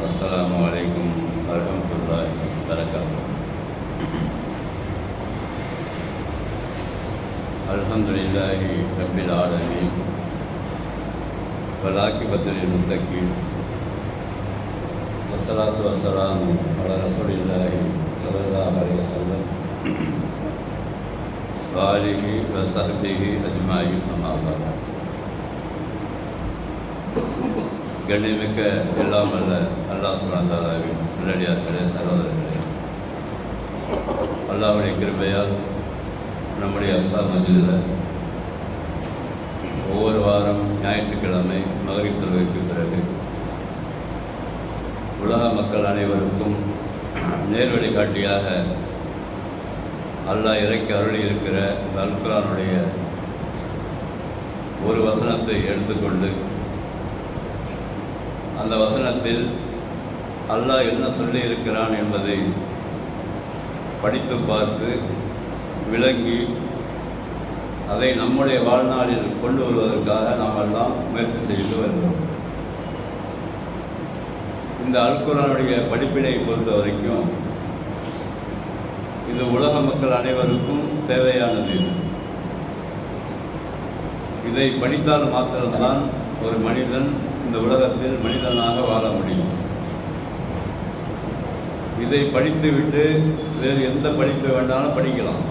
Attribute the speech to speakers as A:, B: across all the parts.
A: السلام عليكم ورحمة الله وبركاته. الحمد لله رب العالمين والعاقبة للمتقين والصلاة والسلام على رسول الله صلى الله عليه وسلم وآله وصحبه أجمعين. أما بعد. கண்ணியமிக்க எல்லாம் அல்ல அல்லாஹ் சுப்ஹானஹு வ தஆலாவின் நல்லடியார்களே, சகோதரர்களே, அல்லாஹ்வுடைய கிருபையால் நம்முடைய அப்சார் மஸ்ஜிதில் ஒவ்வொரு வாரம் ஞாயிற்றுக்கிழமை மகரிப் தொழுகைக்கு பிறகு உலக மக்கள் அனைவருக்கும் நேர்வழி காட்டியாக அல்லாஹ் இறக்கி அருளி இருக்கிற இந்த அல்குர்ஆனுடைய ஒரு வசனத்தை எடுத்துக்கொண்டு அந்த வசனத்தில் அல்லாஹ் என்ன சொல்லி இருக்கிறான் என்பதை படித்து பார்த்து விளங்கி அதை நம்முடைய வாழ்நாளில் கொண்டு வருவதற்காக நாம் எல்லாம் முயற்சி செய்து வருகிறோம். இந்த அல்குர்ஆனுடைய படிப்பினை பொறுத்த வரைக்கும் இது உலக மக்கள் அனைவருக்கும் தேவையானது. இதை படித்தால் மாத்திரம்தான் ஒரு மனிதன் இந்த உலகத்தில் மனிதனாக வாழ முடியும். இதை படித்துவிட்டு வேறு எந்த படிப்பு வேண்டாலும் படிக்கலாம்.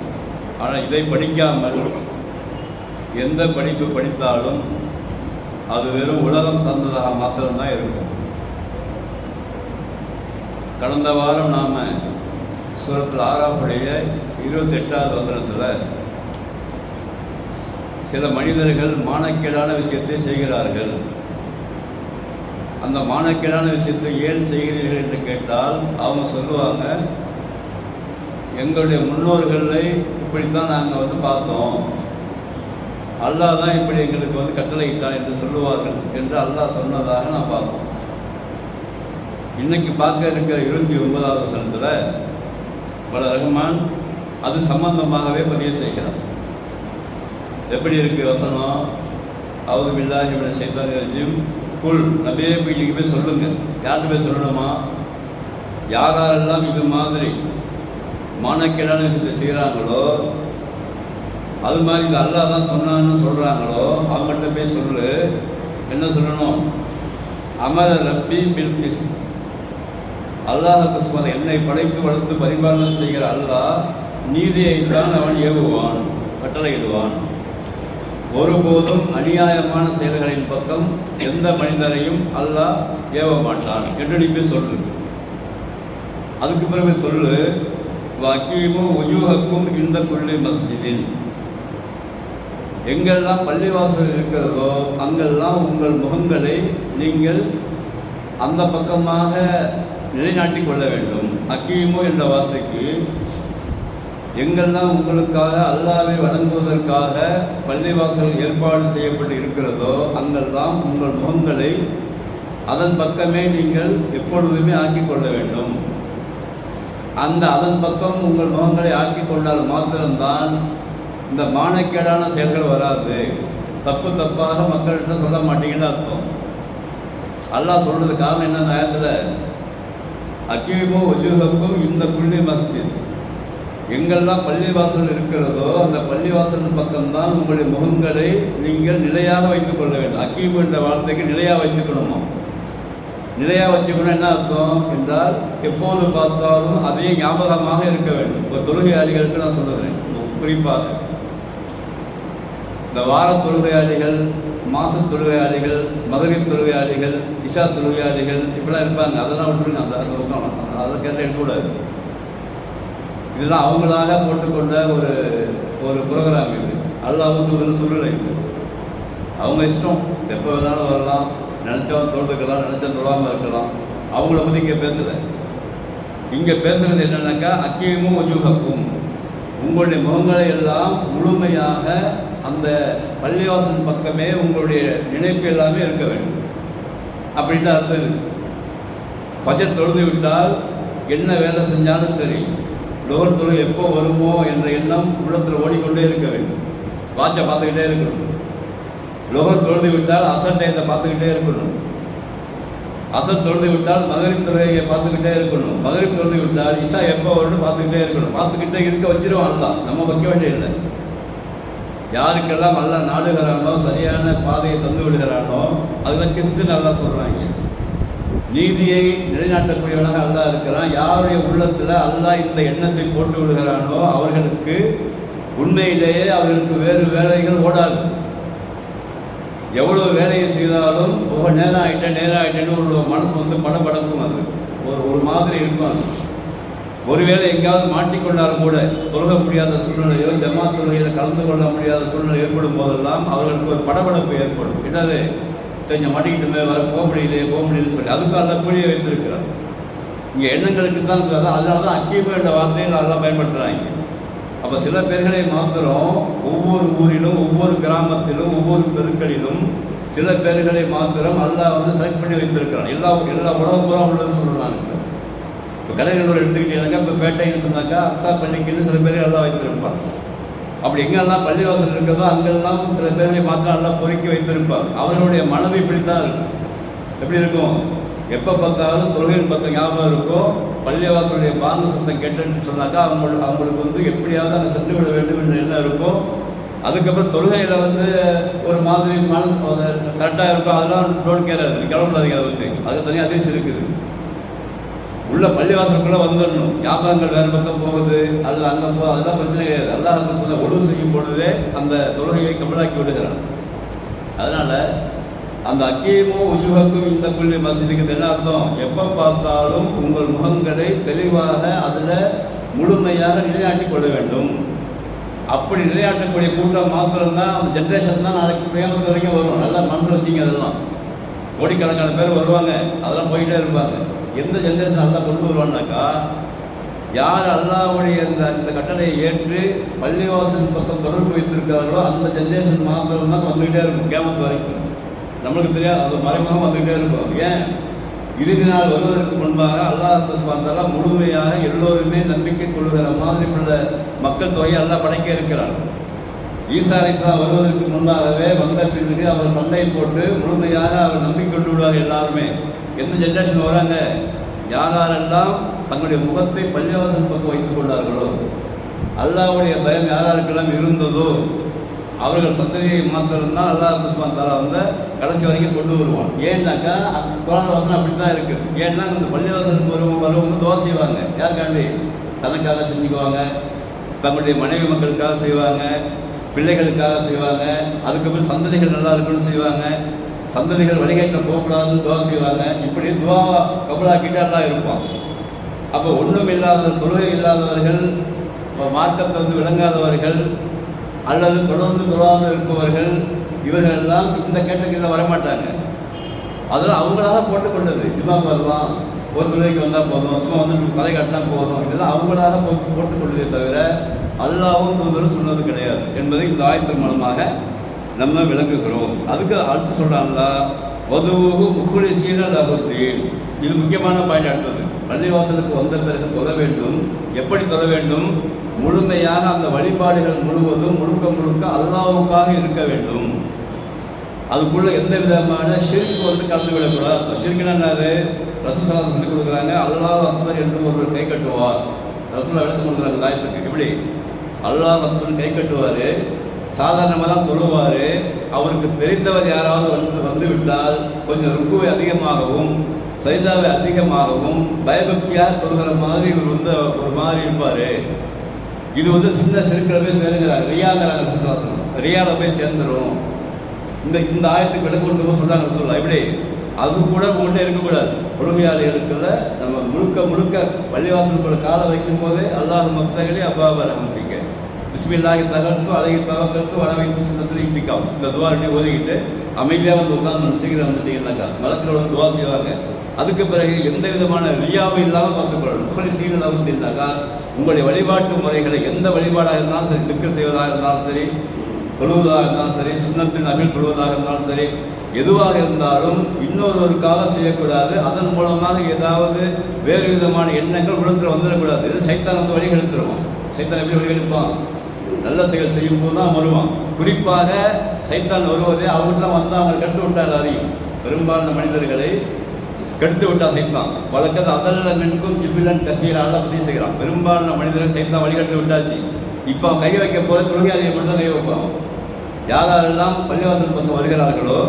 A: ஆனால் இதை படிக்காமல் எந்த படிப்பு படித்தாலும் அது வெறும் உலகம் சார்ந்ததாக மாத்திரம்தான் இருக்கும். கடந்த வாரம் நாம் சூரத்துல் ஆராஃபுடைய 28வது வசனத்தில் சில மனிதர்கள் மானக்கேடான விஷயத்தை செய்கிறார்கள். அந்த மானக்கேடான விஷயத்தை ஏன் செய்கிறீர்கள் என்று கேட்டால் அவங்க சொல்லுவாங்க, எங்களுடைய முன்னோர்களை இப்படித்தான் நாங்கள் பார்த்தோம், அல்லாஹ் தான் இப்படி எங்களுக்கு கட்டளையிட்டான் என்று சொல்லுவார்கள் என்று அல்லாஹ் சொன்னதாக நான் பார்த்தோம். இன்னைக்கு பார்க்க இருக்கிற 29வது வசனத்தில் பல ரஹ்மான் அது சம்பந்தமாகவே பதிவு செய்கிறார். எப்படி இருக்கு வசனம்? அவுது பில்லாஹி மினஷ் ஷைத்தானிர் ரஜீம் குல், நபியே போய் நீங்கள் போய் சொல்லுங்கள். யார்கிட்ட போய் சொல்லணுமா? யாரெல்லாம் இது மாதிரி மானக்கேடான விஷயத்தை செய்கிறாங்களோ, அது மாதிரி இந்த அல்லாஹ் தான் சொன்னான்னு சொல்கிறாங்களோ அவங்கள்ட்ட போய் சொல்லு. என்ன சொல்லணும்? அமர ரப்பி பில்கிஸ், அல்லாஹுக்கு சுமத என்னை படைத்து வளர்த்து பரிபாலனம் செய்கிற அல்லாஹ் நீதியை தான் அவன் ஏவுவான், கட்டளையிடுவான். ஒருபோதும் அநியாயமான செயல்களின் பக்கம் எந்த மனிதரையும் அல்லாஹ் ஏவ மாட்டான் என்று நீ போய் சொல்லு. அதுக்கு பிறகு சொல்லு, வக்கீமும் உயூஹக்கும் இந்த குள்ளி மஸ்ஜிதின், எங்கெல்லாம் பள்ளிவாசல் இருக்கிறதோ அங்கெல்லாம் உங்கள் முகங்களை நீங்கள் அந்த பக்கமாக நிலைநாட்டி கொள்ள வேண்டும். அக்கீமு என்ற வார்த்தைக்கு எங்கெல்லாம் உங்களுக்காக அல்லாஹ்வை வணங்குவதற்காக பள்ளிவாசல் ஏற்பாடு செய்யப்பட்டு இருக்கிறதோ அங்கெல்லாம் உங்கள் முகங்களை அதன் பக்கமே நீங்கள் எப்பொழுதுமே ஆக்கிக் கொள்ள வேண்டும். அதன் பக்கம் உங்கள் முகங்களை ஆக்கிக் கொண்டால் மாத்திரம்தான் இந்த மானக்கேடான செயல்கள் வராது. தப்பாக மக்கள்கிட்ட சொல்ல மாட்டீங்கன்னு அர்த்தம். அல்லாஹ் சொல்றது காரணம் என்ன? நேரத்தில் அக்கீமோ வஜூஹக்கும் இந்த குள்ளி மஸ்ஜித், எங்கெல்லாம் பள்ளிவாசல் இருக்கிறதோ அந்த பள்ளிவாசல் பக்கம்தான் உங்களுடைய முகங்களை நீங்கள் நிலையாக வைத்துக் கொள்ள வேண்டும். அக்கீமு என்ற வார்த்தைக்கு நிலையாக வைத்துக்கணுமா? நிலையாக வச்சுக்கணும் என்ன அர்த்தம் என்றால் எப்போது பார்த்தாலும் அதே ஞாபகமாக இருக்க வேண்டும். ஒரு தொழுகையாளிகளுக்கு நான் சொல்லுகிறேன், குறிப்பாக இந்த வார தொழுகையாளிகள், மாச தொழுகையாளிகள், மகரிப் தொழுகையாளிகள், இஷா தொழுகையாளிகள் இப்படிலாம் இருப்பாங்க. அதெல்லாம் விட்டுருங்க, அதை கேட்ட எடுக்கக்கூடாது. இதெல்லாம் அவங்களாக போட்டுக்கொண்ட ஒரு ப்ரோக்ராம். இது அல்லாஹ்வுக்கு சொல்லலை. அவங்க இஷ்டம், எப்போ வேணாலும் வரலாம், நினச்சவன் தொழுதுக்கலாம், நினச்சா தொழாமல் இருக்கலாம். அவங்கள பற்றி இங்கே பேசலை. இங்கே பேசுகிறது என்னன்னாக்கா அக்கீமும் வஜூஹக்கும், உங்களுடைய முகங்களை எல்லாம் முழுமையாக அந்த பள்ளிவாசல் பக்கமே உங்களுடைய நினைப்பு எல்லாமே இருக்க வேண்டும். அப்படின்ட்டு அர்த்தம். ஃபஜர் தொழுது விட்டால் என்ன வேலை செஞ்சாலும் சரி, லோகர் தொழுகை எப்போ வருமோ என்ற எண்ணம் உள்ளத்தில் ஓடிக்கொண்டே இருக்க வேண்டும். வாட்சை பார்த்துக்கிட்டே இருக்கணும். லோகர் தொழுது விட்டால் அசர் டயத்தை பார்த்துக்கிட்டே இருக்கணும். அசர் தொழுது விட்டால் மகரிப் தொழுகையை பார்த்துக்கிட்டே இருக்கணும். மகரிப் தொழுது விட்டால் இஷா எப்போ வரும்னு பார்த்துக்கிட்டே இருக்கணும். பார்த்துக்கிட்டே இருக்க வச்சிருவான் தான், நம்ம வைக்க வேண்டியதில்லை. யாருக்கெல்லாம் நல்லா நாடுகிறானோ, சரியான பாதையை தந்து விடுகிறானோ, அதுதான் கிறிஸ்து நல்லா சொல்கிறாங்க. நீதியை நிலைநாட்டக்கூடியவனாக அல்லா இருக்கிறான். யாருடைய உள்ளத்தில் அல்லா இந்த எண்ணத்தை போட்டு விடுகிறானோ அவர்களுக்கு உண்மையிலேயே அவர்களுக்கு வேறு வேலைகள் ஓடாது. எவ்வளவு வேலையை செய்தாலும் நேரம் ஆகிட்டேன்னு ஒரு மனசு படபடக்கும். அது ஒரு மாதிரி இருக்கும். ஒருவேளை எங்கேயாவது மாட்டிக்கொண்டாலும் கூட தொழுக முடியாத சூழ்நிலையோ ஜமாத் தொழுகையில் கலந்து கொள்ள முடியாத சூழ்நிலை ஏற்படும் போதெல்லாம் அவர்களுக்கு ஒரு படபடப்பு ஏற்படும். என்னது கொஞ்சம் மாட்டிக்கிட்டுமே போக முடியலன்னு சொல்லி அதுக்கு அல்ல கூலியை வைத்திருக்கிறார். இங்கே எண்ணங்களுக்கு தான் அதனால தான் அக்கீம என்ற வார்த்தையை நல்லா பயன்படுத்துகிறாங்க. அப்போ சில பேர்களை மாத்திரம் ஒவ்வொரு ஊரிலும், ஒவ்வொரு கிராமத்திலும், ஒவ்வொரு தெருக்களிலும் சில பேர்களை மாத்திரம் அல்லாஹ் செலக்ட் பண்ணி வைத்திருக்கிறான். எல்லா உலகம் பூரா உள்ளதுன்னு சொல்கிறாங்க. இப்போ கலைஞர்கள் எடுத்துக்கிட்டீங்கன்னாக்கா, இப்போ பேட்டைன்னு சொன்னாக்கா அக்ஸா பள்ளிக்குன்னு சில பேர் எல்லாம் வைத்திருப்பாங்க. அப்படி எங்கெல்லாம் பள்ளிவாசல் இருக்கிறதோ அங்கெல்லாம் சில பேர்களை மாத்திரம் எல்லாம் பொறுக்கி வைத்திருப்பார். அவர்களுடைய மனது இப்படித்தான் இருக்கும். எப்படி இருக்கும்? எப்போ பார்த்தாலும் தொழுகையின் பக்கம் ஞாபகம் இருக்கும். பள்ளிவாசலுடைய பாங்கு சத்தம் கேட்டுன்னு சொன்னாக்கா அவங்களுக்கு எப்படியாவது அங்கே சென்று விட வேண்டும் என்று என்ன இருக்கும். அதுக்கப்புறம் தொழுகையில் ஒரு மாதிரி மனசு கரெக்டாக இருக்கும். அதெல்லாம் டோன்ட் கேர், அது கிளம்புறாதீங்க. அதை பற்றி அது தனியாக அதிர்ச்சி இருக்குது. உள்ள பள்ளிவாசலுக்குள்ளே வந்துடணும். ஞாபகங்கள் வேறு பக்கம் போகுது, அல்ல அங்கே போகுது, அதெல்லாம் பிரச்சனை கிடையாது. அல்லாஹ் சொன்ன ஒழுங்கு செய்யும் பொழுதே அந்த தொழுகையை கபலாக்கி விடுகிறான். அதனால் அந்த அக்கீமும் உஜுகக்கும் இந்த புள்ளி மசிதிக்கு என்ன அர்த்தம்? எப்போ பார்த்தாலும் உங்கள் முகங்களை தெளிவாக அதில் முழுமையாக நிலைநாட்டி கொள்ள வேண்டும். அப்படி நிலையாட்டக்கூடிய கூட்டம் மாத்திரம்தான், அந்த ஜென்ரேஷன் தான் நாளைக்கு கியாமத் வரைக்கும் வரும். நல்லா மனசில் வச்சிங்க. அதெல்லாம் கோடிக்கணக்கான பேர் வருவாங்க, அதெல்லாம் போயிட்டே இருப்பாங்க. எந்த ஜென்ரேஷன் அல்லா கொண்டு வருவான்னாக்கா, யார் அல்லாவுடைய இந்த கட்டளையை ஏற்று பள்ளிவாசல் பக்கம் தொடர்பு வைத்திருக்கிறார்களோ அந்த ஜென்ரேஷன் மாத்திரம் தான் வந்துகிட்டே இருக்கும் கியாமத் வரைக்கும். நம்மளுக்கு தெரியாது, அது மறைமுகம் வந்துகிட்டே இருக்கும். ஏன்? இறுதி நாள் வருவதற்கு முன்பாக அல்லாஹ் சுப்ஹானஹு முழுமையாக எல்லோருமே நம்பிக்கை கொள்கிற மாதிரி உள்ள மக்கள் தொகையை அல்லாஹ் படைக்க இருக்கிறார். ஈசா அலைஹிஸ்ஸலாம் வருவதற்கு முன்பாகவே வந்த பிறகு அவர் சண்டையை போட்டு முழுமையாக அவர் நம்பிக்கை கொண்டு விடுவார். எல்லாருமே எந்த ஜென்ரேஷன் வராங்க, யாரெல்லாம் தங்களுடைய முகத்தை பள்ளிவாசல் பக்கம் வைத்துக் கொண்டார்களோ, அல்லாஹ்வுடைய பயம் யாருக்கெல்லாம் இருந்ததோ அவர்கள் சந்ததியை மாத்திரம்தான் அல்லாஹ் சுப்ஹானஹு வ கடைசி வரைக்கும் கொண்டு வருவான். ஏன்னாக்கா குர்ஆன் வசனம் அப்படி தான் இருக்குது. ஏன்னா இந்த பள்ளிவாசலுக்கு வரவங்க துவா செய்வாங்க. யாருக்காண்டி? தனக்காக செஞ்சுக்குவாங்க, தங்களுடைய மனைவி மக்களுக்காக செய்வாங்க, பிள்ளைகளுக்காக செய்வாங்க, அதுக்கப்புறம் சந்ததிகள் நல்லா இருக்குன்னு செய்வாங்க, சந்ததிகள் வழிகாட்ட போகக்கூடாதுன்னு துவா செய்வாங்க. இப்படி துவா கபலாக்கிட்டே எல்லாம் இருப்பான். அப்போ ஒன்றும் இல்லாத தொழுகை இல்லாதவர்கள், மார்க்கத்தை விளங்காதவர்கள் அல்லது தொடர்ந்து தொழாமல் இருப்பவர்கள், இவர்கள் எல்லாம் இந்த கேட்டகரியில் வரமாட்டாங்க. அதெல்லாம் அவங்களாக போட்டுக்கொண்டது. இமாம் வரலாம், ஒரு தொழுகைக்கு வந்தால் போதும், சும்மா வந்து கதை காட்டினா போதும், இதெல்லாம் அவங்களாக போட்டுக்கொண்டதே தவிர அல்லாஹ்வும் தூதரும் சொன்னது கிடையாது என்பதை இந்த ஆயத்தின் மூலமாக நம்ம விளங்குகிறோம். அதுக்கு அடுத்து சொல்கிறாங்களா, வதுவு முஃப்லிஸீன லஹுத்தீன். இது முக்கியமான பாயிண்ட். அடுத்தது, பள்ளிவாசலுக்கு வந்த பிறகு தொழ வேண்டும். எப்படி தொழ வேண்டும்? முழுமையாக அந்த வழிபாடுகள் முழுவதும் முழுக்க அல்லாஹ்வுக்காக இருக்க வேண்டும். அதுக்குள்ள எந்த விதமான ஷிர்க் கலந்து விடக்கூடாது. ஷிர்க்னா என்னது? ரசூலுல்லாஹ் சொல்லிக் கொடுக்குறாங்க, அல்லாஹ் அக்பர் என்று ஒருவர் கை கட்டுவார். ரசூலுல்லாஹ் விளக்கம் கொடுக்குறாங்க ஆயத்துக்கு. இப்படி அல்லாஹ் அக்பர் கை கட்டுவார், சாதாரணமாக தான் தொழுவார். அவருக்கு தெரிந்தவர் யாராவது வந்து விட்டால் கொஞ்சம் ருக்குவை அதிகமாகவும் சைதாவை அதிகமாகவும் பயபக்தியாக தொழுகிற மாதிரி இவர் ஒரு மாதிரி இருப்பார். இது சின்ன சிறுக்கில் போய் சேருங்கிறாங்க. ரியாவில் போய் சேர்ந்துடும். இந்த ஆயத்துக்கு விட கொண்டு போய் சொல்கிறாங்க. சொல்லலாம் இப்படி அது கூட கொண்டே இருக்கக்கூடாது. தொழுகையாளிகளுக்குள்ள நம்ம முழுக்க பள்ளிவாசலுக்குள்ள காலை வைக்கும் போதே அல்லாஹ் மஃப்தஹ்லி அப்வாப ரஹ்மத்திக பிஸ்மில்லாஹி தகல்து அலைஹி தவக்கல்து வ அலைஹி ஸல்லல்லாஹு இன்டிகாம். இந்த துவா ரெண்டையும் ஓதிக்கிட்டு அமைதியாக உட்கார்ந்து சீக்கிரம் வந்துட்டீங்கன்னாக்கா மலக்கள் துவா செய்வாங்க. அதுக்கு பிறகு எந்த விதமான ரியாவும் இல்லாமல் பார்த்துக்கொள்ளணும். முஃப்லிஸீன அப்படின்னாக்கா உங்களுடைய வழிபாட்டு முறைகளை எந்த வழிபாடாக இருந்தாலும் சரி, திக்ர் செய்வதாக இருந்தாலும் சரி, தொழுவதாக இருந்தாலும் சரி, சுன்னத்தின் அகில் தொழுவதாக இருந்தாலும் சரி, எதுவாக இருந்தாலும் இன்னொருவருக்காக செய்யக்கூடாது. அதன் மூலமாக ஏதாவது வேறு விதமான எண்ணங்கள் உள்ளத்தில் வந்துடக்கூடாது. இது சைத்தான் வழிகெடுத்துருவான். சைத்தான் எப்படி வழிகெடுப்பான்? நல்ல செயல் செய்யும் போது தான் வருவான். குறிப்பாக சைத்தான் வருவதே அவங்களாம் வந்து அவங்க கட்டு விட்டால் அறியும். பெரும்பாலான மனிதர்களை கெடுத்து விட்டா சைத்தான். வழக்கத்தை அதல்ல மென்கும் ஜிபிலன் கசீரால பதிவு செய்கிறான். பெரும்பாலான மனிதர்கள் சைத்தான் வழிகட்டு விட்டாச்சு. இப்போ அவன் கை வைக்க போது தொழுகையாளியை மட்டும் தான் கை வைப்பான். யாரெல்லாம் பள்ளிவாசல் பக்கம் வருகிறார்களோ,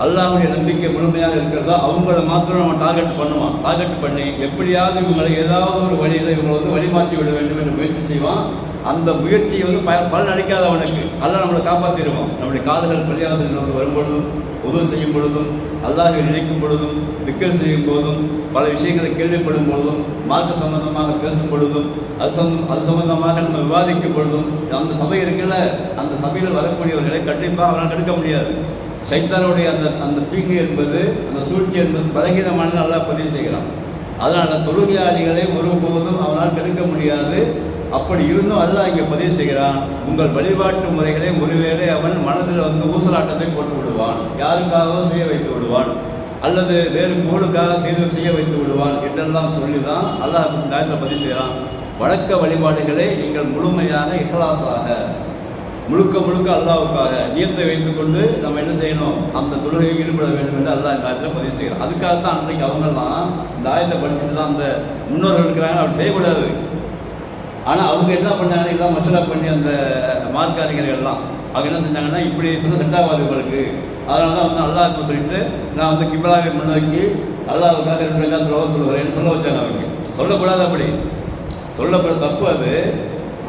A: அல்லாஹ்வுடைய நம்பிக்கை முழுமையாக இருக்கிறதோ அவங்கள மாத்திரம் அவன் டார்கெட் பண்ணுவான். டார்கெட் பண்ணி எப்படியாவது இவங்களை ஏதாவது ஒரு வழியில் இவங்களை வந்து வழிமாற்றி விட வேண்டும் என்று முயற்சி செய்வான். அந்த முயற்சியை வந்து பலன் அளிக்காத அவனுக்கு அல்லாஹ் நம்மளை காப்பாற்றிடுவான். நம்முடைய காதுகள் பள்ளிவாசல் நோக்கி வரும்பொழுதும், உதவி செய்யும் பொழுதும், அல்லாஹ்வை நினைக்கும் பொழுதும், திக்கர் செய்யும் போதும், பல விஷயங்களை கேள்விப்படும் பொழுதும், மார்க்க சம்பந்தமாக பேசும் பொழுதும், அது சம்பந்தமாக நம்ம விவாதிக்கும் பொழுதும், அந்த சபை இருக்குல்ல, அந்த சபையில் வரக்கூடியவர்களை கண்டிப்பாக அவனால் தடுக்க முடியாது. சைத்தானுடைய அந்த தீங்கு என்பது, அந்த சூழ்ச்சி என்பது பலகீனமானது அல்லாஹ் பதிவு செய்கிறான். அதனால் தொழுகையாளிகளை ஒருபோதும் அவனால் தடுக்க முடியாது. அப்படி இருந்தும் அல்லாஹ் இங்கே பதிவு செய்கிறான், உங்கள் வழிபாட்டு முறைகளை ஒருவேளை அவன் மனதில் வந்து ஊசலாட்டத்தை போட்டு விடுவான், யாருக்காகவோ செய்ய வைத்து விடுவான், அல்லது வேறு புகழுக்காக செய்ய வைத்து விடுவான் என்றெல்லாம் சொல்லி தான் அல்லாஹ் இந்த ஆயத்தில் பதிவு செய்கிறான். வழக்க வழிபாடுகளை நீங்கள் முழுமையாக இஹ்லாஸாக முழுக்க அல்லாஹ்வுக்காக நியத்தை வைத்துக்கொண்டு நம்ம என்ன செய்யணும், அந்த தொழுகையை ஈடுபட வேண்டும் என்று அல்லாஹ் இந்த ஆயத்தில் பதிவு செய்கிறான். அதுக்காகத்தான் அன்றைக்கு அவங்கெல்லாம் இந்த ஆயத்தை படிச்சுட்டு தான் அந்த முன்னோர்கள் இருக்கிறாங்க, அப்படி செய்யக்கூடாது. ஆனால் அவங்க என்ன பண்ணாங்க, இதெல்லாம் மசலா பண்ணி அந்த மார்க்க அறிஞர்கள்லாம் அவங்க என்ன செஞ்சாங்கன்னா, இப்படி சொல்ல செட்டாகாது உங்களுக்கு, அதனால தான் வந்து அல்லாஹ் சொல்லிட்டு நான் வந்து கிப்லாவை முன்னோக்கி அல்லாஹ்வுக்காக 2 ரக்காத் துரோகம் சொல்லுவேன்னு சொல்ல வச்சாங்க. அவங்க சொல்லக்கூடாது, அப்படி சொல்லக்கூடாது, தப்பு அது.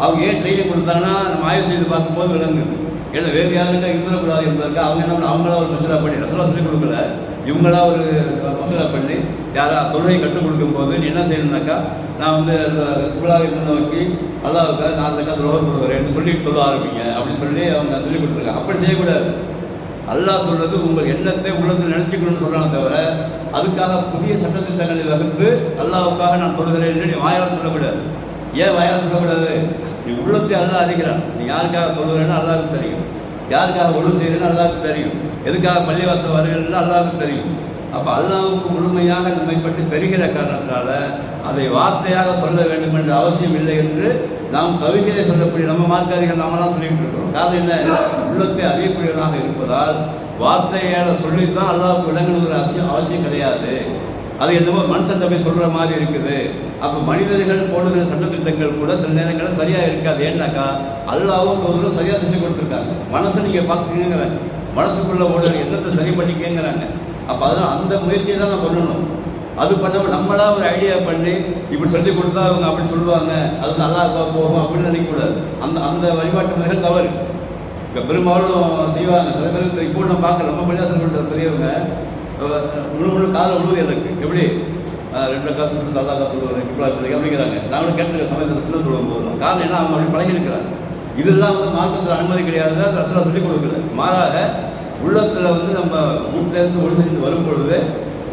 A: அவங்க ஏன் ட்ரைனிங் கொடுத்தாங்கன்னா நம்ம ஆய்வு செய்து பார்க்கும்போது விளங்குது. ஏன்னா வேறு யாருக்கா இருந்துடக்கூடாது என்பதற்கு அவங்க என்ன பண்ண, அவங்களா ஒரு மசலா பண்ணி ரசலா சொல்லிக் கொடுக்கல, இவங்களா ஒரு மசலா பண்ணி யாரா தொழுகை கற்றுக் கொடுக்கும் போது நீ என்ன செய்யணும்னாக்கா, நான் வந்து குழாவை முன்னோக்கி அல்லாஹ்வுக்காக 4 ரக்காத் துரோகம் சொல்லுவேன்னு சொல்லிட்டு சொல்ல ஆரம்பிங்க அப்படின்னு சொல்லி அவங்க சொல்லிக் கொடுத்துருக்காங்க. அப்படி செய்யக்கூடாது. அல்லாஹ் சொல்றது உங்கள் எண்ணத்தை உள்ளத்தில் நினைச்சுக்கணும்னு சொல்றாங்க தவிர, அதுக்காக புதிய சட்டத்திட்டங்களை வகுத்து அல்லாஹ்வுக்காக நான் தொழுகிறேன் என்று நீ வாயால் சொல்லக்கூடாது. ஏன் வாயால் சொல்லக்கூடாது? நீ உள்ளத்தை அல்லாஹ் அறிகிறான். நீ யாருக்காக தொழுகிறேன்னு அல்லாஹ்வுக்கு தெரியும், யாருக்காக ஒழு செய்கிறேன்னு அல்லாஹ்வுக்கு தெரியும், எதுக்காக பள்ளிவாசல் வருகிறேன்னு அல்லாஹ்வுக்கு தெரியும். அப்போ அல்லாஹ்வுக்கு முழுமையாக நம்மை பற்றி பெறுகிற காரணத்தினால அதை வார்த்தையாக சொல்ல வேண்டும் என்ற அவசியம் இல்லை என்று நாம் கவிதையை சொல்லக்கூடிய நம்ம மார்க்காரிகள் நாமெல்லாம் சொல்லிட்டு இருக்கிறோம். காரணம் என்ன, உள்ளத்தை அறியக்கூடியவராக இருப்பதால் வார்த்தையால் சொல்லித்தான் அல்லாஹ்வுக்கு விளங்குகிற அவசியம் கிடையாது. அது என்னமோ மனுஷன் போய் சொல்கிற மாதிரி இருக்குது. அப்போ மனிதர்கள் போடுகிற சட்டத்திட்டங்கள் கூட சில நேரங்களில் சரியாக இருக்காது. ஏன்னாக்கா அல்லாஹ்வும் ஒரு சரியாக செஞ்சு கொடுத்துருக்காங்க. மனசை நீங்கள் பார்க்குங்கிறாங்க, மனசுக்குள்ளே ஓடுற எண்ணத்தை சரி பண்ணிக்கங்கிறாங்க. அப்போ அதனால் அந்த முயற்சியை தான் நான் பண்ணணும். அது பண்ணாமல் நம்மளா ஒரு ஐடியா பண்ணி இப்படி சொல்லி கொடுத்தா அவங்க அப்படி சொல்லுவாங்க, அது வந்து அல்லாஹ்வுக்காக போகும் அப்படின்னு நினைக்கக்கூடாது. அந்த வழிபாட்டு முறைகள் தவறு. இப்போ பெரும்பாலும் செய்வாங்க. சில பேருக்கு இப்போ நம்ம பார்க்கல, நம்ம பள்ளியாசல் கொடுத்த பெரியவங்க முழு காதில் உழுது எனக்கு எப்படி 2 காசு கொடுத்து அல்லாஹ் சொல்லுவாங்க இப்படி அப்படிங்கிறாங்க. நாங்களும் கேட்டு சமயத்தில் சொல்ல சொல்லுவோம் போதும். காரணம் என்ன, அவங்க அப்படி பழகிருக்கிறாங்க. இதெல்லாம் வந்து மார்க்கத்தில் அனுமதி கிடையாது, ரசூலா சொல்லிக் கொடுக்கல. மாறாக உள்ளத்தில் வந்து நம்ம வீட்டிலேருந்து ஒழு செஞ்சு வரும் பொழுது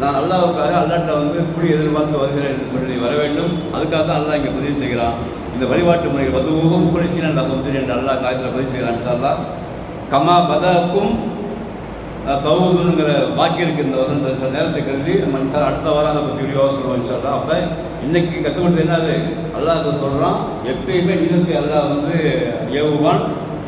A: நான் அல்லாஹ்வுக்காக அல்லாட்ட வந்து இப்படி எதிர்பார்த்து வருகிறேன் என்று சொல்லி வர வேண்டும். அதுக்காக தான் அல்லாஹ் இங்கே பதிவு செய்கிறான். இந்த வழிபாட்டு முறைகள் வதுவும் குறைச்சின வந்து என்று அல்லாஹ் காலத்தில் பதிவு செய்கிறான். அல்லாஹ் கமா பதாக்கும் தவுதுங்கிற பாக்கி இருக்கு இந்த வசந்த நேரத்தை கருதி நம்ம அடுத்த வாரம் அதை பற்றி விரிவாக சொல்லுவோம் சொல்கிறோம். அப்போ இன்னைக்கு கற்றுக்கொண்டு என்னது, அல்லாஹ் சொல்கிறான், எப்பயுமே நீதத்தை அல்லாஹ் வந்து ஏவுவான்.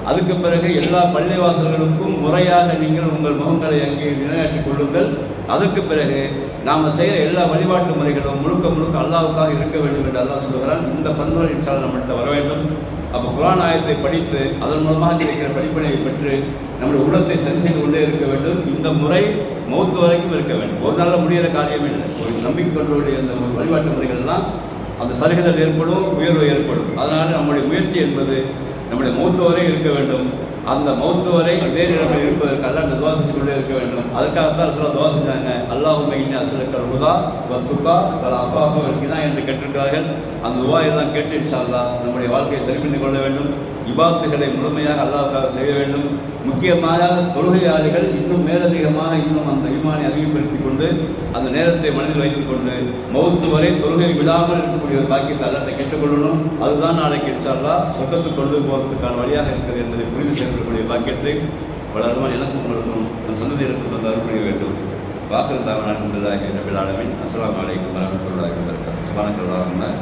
A: அதுக்கு பிறகு எல்லா பள்ளிவாசல்களுக்கும் முறையாக நீங்கள் உங்கள் முகங்களை அங்கே நிலைநாட்டிக் கொள்ளுங்கள். அதுக்கு பிறகு நாம் செய்கிற எல்லா வழிபாட்டு முறைகளும் முழுக்க அல்லாஹ்வுக்காக இருக்க வேண்டும் என்று அல்லாஹ் சொல்கிறான். இந்த பண்புகள் இன்ஷா நம்மள்கிட்ட வர வேண்டும். அப்போ குர்ஆன் ஆயத்தை படித்து அதன் மூலமாக கிடைக்கிற படிப்பினையை பெற்று நம்முடைய உள்ளத்தை சரி செய்து கொண்டே இருக்க வேண்டும். இந்த முறை மௌத்து வரைக்கும் இருக்க வேண்டும். ஒரு நாளில் முடிகிற காரியமே இல்லை. ஒரு நம்பிக்கை கொண்டவருடைய அந்த வழிபாட்டு முறைகள்லாம் அந்த சலுகைகள் ஏற்படும், உயர்வு ஏற்படும். அதனால் நம்முடைய முயற்சி என்பது நம்முடைய மௌத்து வரை இருக்க வேண்டும். அந்த மௌத்து வரை அதே நிலைமையில் இருப்பதற்கு அல்லாஹ் துவா செஞ்சு கொண்டே இருக்க வேண்டும். அதுக்காகத்தான் ரசூலுல்லாஹ் துவா செஞ்சாங்க, அல்லாஹும்ம இன்னி அஸ்அலுக்கல் ஹுதா வத்துகா வல் அஃபாஃப வல் கினா என்று கேட்டிருக்கிறார்கள். அந்த துவாயெல்லாம் கேட்டு இன்ஷா அல்லாஹ் நம்முடைய வாழ்க்கையை சரி பண்ணி கொள்ள வேண்டும். இபாதத்துகளை முழுமையாக அல்லாஹ்வுக்காக செய்ய வேண்டும். முக்கியமாக தொழுகையாளிகள் இன்னும் மேலதிகமாக இன்னும் அந்த ஈமானை அதிகப்படுத்திக் கொண்டு அந்த நேரத்தை மனதில் வைத்துக் கொண்டு மௌத்து வரை தொழுகை விடாமல் இருக்கக்கூடிய ஒரு பாக்கியத்தை அல்லாஹ்வை கேட்டுக்கொள்ளணும். அதுதான் நாளைக்கு இன்ஷா அல்லாஹ் சொர்க்கத்துக்கு கொண்டு போவதற்கான வழியாக இருக்கிறது என்பதை புரிந்து சேர்க்கக்கூடிய பாக்கியத்தை வளருமான் எனக்கும் உங்களுக்கும் நம் சந்ததியிற்கு தந்து அருள் வேண்டும். வாக்குறுதி தாவனாக ரபில் ஆலமீன். அஸ்ஸலாமு அலைக்கும் வரஹ்மத்துல்லாஹி வபரகாத்துஹு. சுப்ஹானல்லாஹி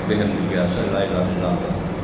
A: வபிஹம்திஹி அஷ்ஹது அல்லா இலாஹா இல்லல்லாஹ்